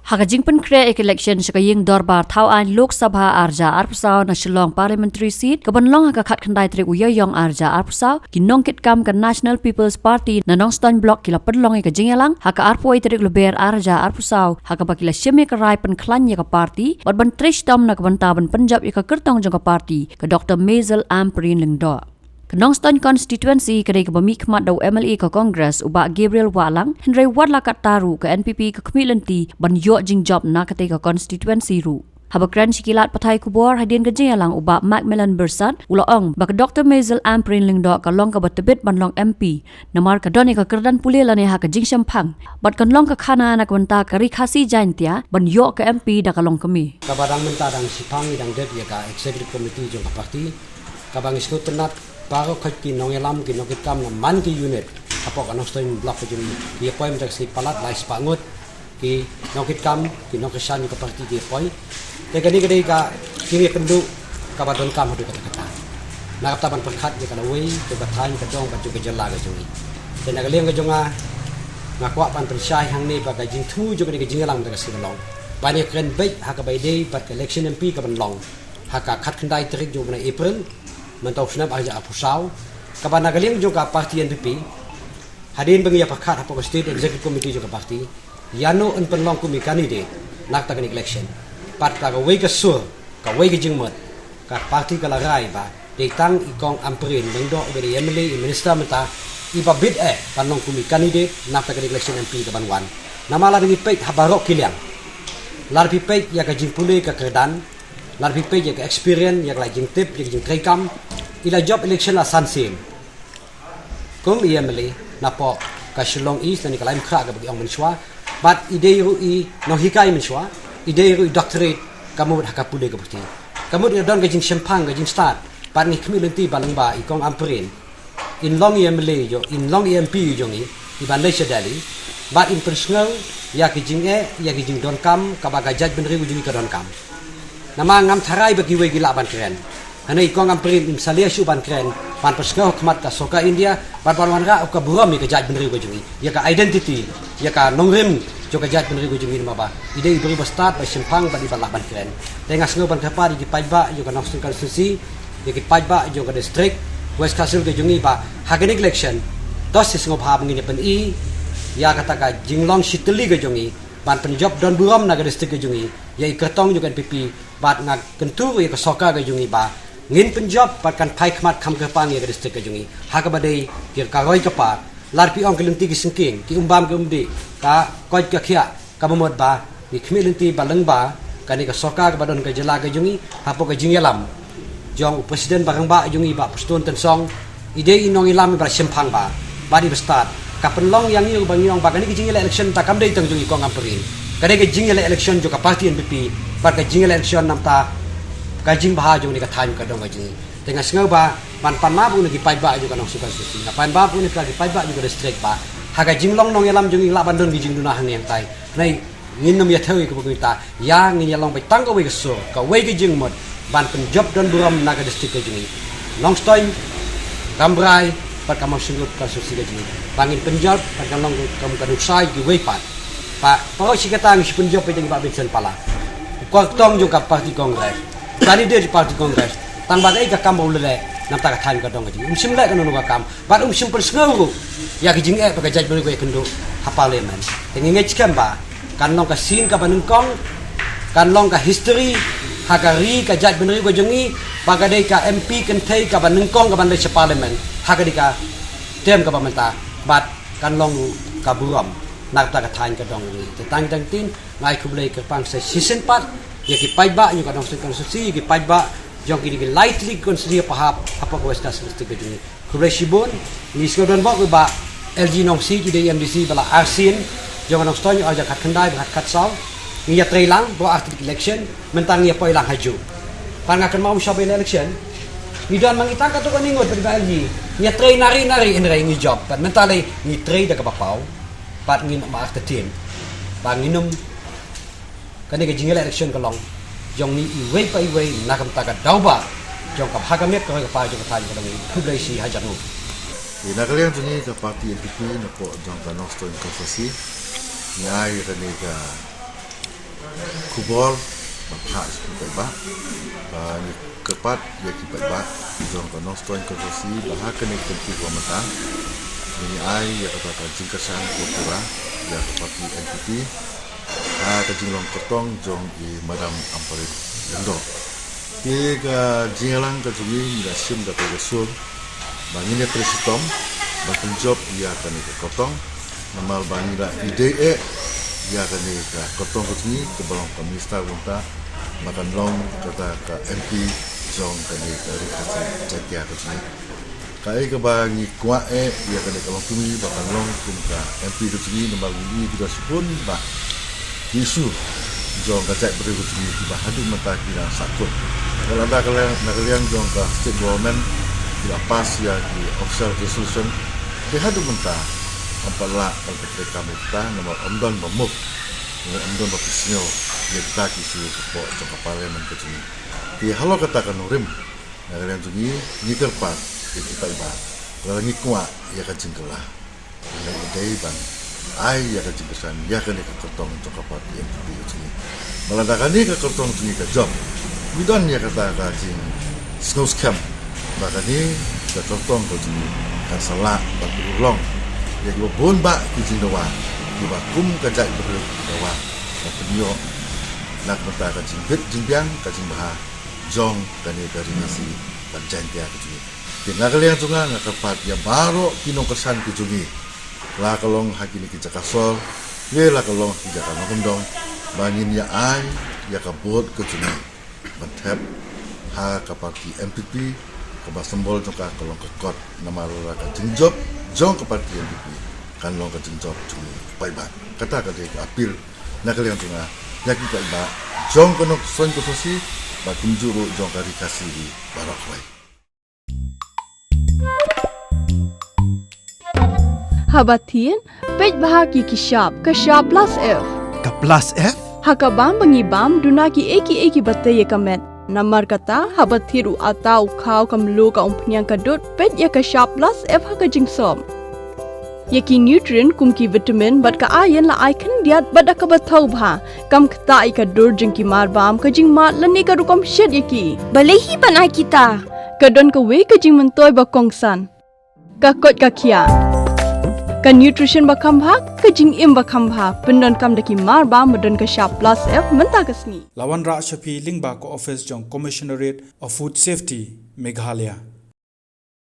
Hakajing pen kre ek election shakaying dorbar thau an Lok Sabha arja arpsau na Shillong parliamentary seat kabanlong hakakat khandai tri uyayong arja arpsau kinong kitkam ka National People's Party na Nongstoin block kila padlong ka jingelang haka arpoi tri luber arja arpsau haka bakila sheme ka rai pen klan ya ka party bat ban trish dom na kabantaban Punjab ya ka kertong jong ka party ka Dr. Maisel Amperin Lingdo Nongstoin constituency kadai ka bamikmat daw MLA ka Congress uba Gabriel Walang Henry Wadla Taru ka NPP ka Kemilanti ban yo jing job na kadai ka constituency ru habakran sikilat patay kubor hadin ka jalang uba Macmillan Bersat ulaong bak Dr. Maisel Amperin Lingdo ka long ka batebit ban long MP namar ka doni ka kerdan pulela ne ha ka jing sampang bat kan long ka khana na kwanta ka rikhasi jaintia ban yo ka MP da ka long kami ka barang mentadang sipang idang det ya ka executive committee jong ka parti ka bang iskutenat bago kaki nongelam ki nokitam na man ki unit apo ka Nongstoin block jung ki poem jak si palat lais pangut ki nokitam ki nokisan ka parti ki poi te kadi kadi ka kini kendu ka badon kam hadu kata na kaptaban perkhat ki kana wei ke bathain ka jong ka juga jela ka jungi te na galeng ka jonga ngakwa pan tersyai hang ni ba ka jing thu juga ni ka jingalang ka si long bani kren bai ha ka bai dei pat election MP ka ban long ha ka khat khandai trik jung na April mentau snap aja apusau kabana galing juga parti NPP hadin bengi pakat apa state executive committee juga parti yano en penlong kumi candidate nak tak election pat ka wei ka sur ka wei ka jingmat ka parti ka lagai ba detang ikong Amperin Lingdo dari MLA minister menta iba bid penlong kumi candidate nak tak election MP ka banwan namala dengan peit habarok kiliang larpi peit ya ka jingpule ka kerdan larpi peit ya ka experience ya ka jing tip ya jing krekam ila job election la sansim kung IMLA na po ka Shillong East na nikalaim kra ka bagi ang menshwa but ide ru I no hikai menshwa ide ru doctorate kamu hakapule ka bukti kamu dia don gajing sempang gajing start but ni community balang ba ikong Amperin in long IMLA yo in long MP yo ngi iban le sedali but in personal ya gajing ya gajing don kam ka baga judge benri ujungi ka don kam nama ngam tharai bagi we gila ban keren hana ikong Amperin imsalia syuban keren pan persengau khmat ka soka India pan wanra ka buram ni ka jaj benri ko jungi ya ka identity ya ka nongrim jo ka jaj benri ko jungi maba ide ibri start ba simpang ba di balak ban keren tengas ngau ban khapa di pajba jo ka Nongstoin constituency ya ki pajba jo ka district West Castle ke jungi ba hagani election tos sis ngau phab ngini pen I ya kata ka jinglong shitli ke jungi ban penjob don buram na ka district ke jungi ya ikatong jo ka NPP bat ngak kentu ya ka soka ke jungi ba ngin penjob patkan pai khmat kham ke pang ya district ka jungi ha ka badai ki ka roi ka pa larpi ong kelenti ki singking ki umbam ke umdi ka koi ka khia ka momot ba ki khmilenti balang ba kani ka soka ka badon ka jela ka jungi ha po ka jingelam jong presiden barang ba jungi ba pustun tensong ide inong ilam ba sempang ba badi start ka penlong yang yu bang yong ba kani ki jingela election ta kam dei tang jungi ko Amperin kani ka jingela election jo ka parti NPP ba ka jingela election nam ta kajing bahaju ni ka time ka dong kajing tengah sengau ba pan ma bu ni pai ba ju ka Nongstoin constituency na pan ba bu ni ka pai ba ju ka district ba ha ka jinglong nong yalam jung la bandon gi jing duna hang yang tai nei ngin nom ya theu ka bu ta ya ngin yalong pai tang ka we ka so ka we ka jing mod ban pen job don buram na ka district ka jing Nongstoin Cambrai pat ka Nongstoin constituency ka jing bangin penjob pat ka long ka ka sai gi we pat pa pa si ka tang si penjob pe jing ba Vincent pala ko tong ju ka parti Congress candidate di parti Congress tang bagai ka kam boleh nam ta ka than ka dong ji sim le ka no ka kam ba sim persngau ya ki jing pa ka jaj beri ko kendo ha parliament tengi ngech kam ba kan long ka sin ka banung kong kan long ka history ha ka ri ka jaj beri ko jungi ba ka dei ka MP kan thei ka banung kong ka ban le parliament ha ka di ka tem ka pamenta bat kan long ka buram nak ta ka than ka dong ni tang tang tin ngai kublai ka pang se season part ya ki pajba yu ka Nongstoin constituency ki pajba jong ki lightly consider pahap apa ko West Castle district juni kublai shibun ni skodon ba ko ba LG Nongsi ki de MDC bala arsin jong Nongstoin aja kat kendai kat kat saw ni ya trailang bo artik election mentang ya poilang haju pan ngakan mau sabe election ni dan mangitang ka to ka ningot ba LG ni train nari in rai ni job pan mentale ni trade ka papau pat ngin ma after team pa nginum kani ka jingela election ka long jong ni iwei pa iwei nakam ta ka dauba jong ka hagamet ka pa jong ka ta ni kublai si hajanu ina kalian tuni ka parti NPP na po jong ka Nongstoin constituency ngai ka ni ka kubol bakha seperti bah ni kepat ya kipat bah jong kono stoin konsorsi bah kene kenti pemata ini ai ya kata jingkasan kultura ya parti NPP ka jinglong kotong jong i madam amparit lendo tiga jinglang ka jungi da sim da pesul bangine presitom bakun job ya kene kotong namal bangira ide ya kene ka kotong kutni ke balong komista unta makan long kata ka MP jong kene ka rikasi jatia kutni kai ke bangi kwa ya kene kalong tumi makan long kum ka MP kutni namal ini juga sipun ba isu jong ka cak beri kutni ba hadu mata kira sakut kalau ada kalian jong ka state government tidak pas ya di official resolution di hadu mentah apalah kalau kita nomor omdon memuk omdon profesional ya kita kisu support jangka parlemen kecil di halo katakan urim kalian jungi nikar pas kita iba kalau ngikwa ya kacing kelah dan idei bang ai ya kacing kesan ya kan kertong jangka parti yang kecil melandakan ni kertong jungi ke job bidon ya kata kacing snow scam bahkan ni kertong jungi kan salah bagi ulang ya ibu pun bak kucing doa ibu kum kajak berdoa penyo nak mata kacing bit jingbiang kacing bah jong kani dari nasi panjantia kucing tinggal kalian tunga nak kepat ya baru kinong kesan kucungi lah kalong hakini kita kasol ye lah kalong kita kan ngundong bangin ya ai ya kabut kucungi bantep ha kapati MPP kebas sembol juga kalong kekot nama lora kacing job jong keparti NPP kan long kacing job cuma baik kata apil nak kalian tengah yaki baik jong kenok soin konsorsi bakum juru jong kari kasih di barakwai habatin pej bahagi kishap plus F Ka plus F? hakabam bangibam dunaki eki batte yekamet Namar kata habat thiru atau kau kamlu ka umpnyang kadut pet ya ka sharp plus F ha ka jingsom. Yaki nutrient kum ki vitamin bat ka ayan la icon diat bat ka bathau bha kam khta I ka dur jing ki mar bam ka jing mat lani ka rukom shed yaki. Balehi panai kita. Ka don ka we ka jing mentoy ba kongsan. Ka kot ka kia. Ka nutrition ba kham bha ka jing im ba kham bha pindon kam daki mar bam madon ka sharp plus F menta kasni. Lawan Ra Shafi Lingba Ko Office Jong Commissionerate of Food Safety Meghalaya.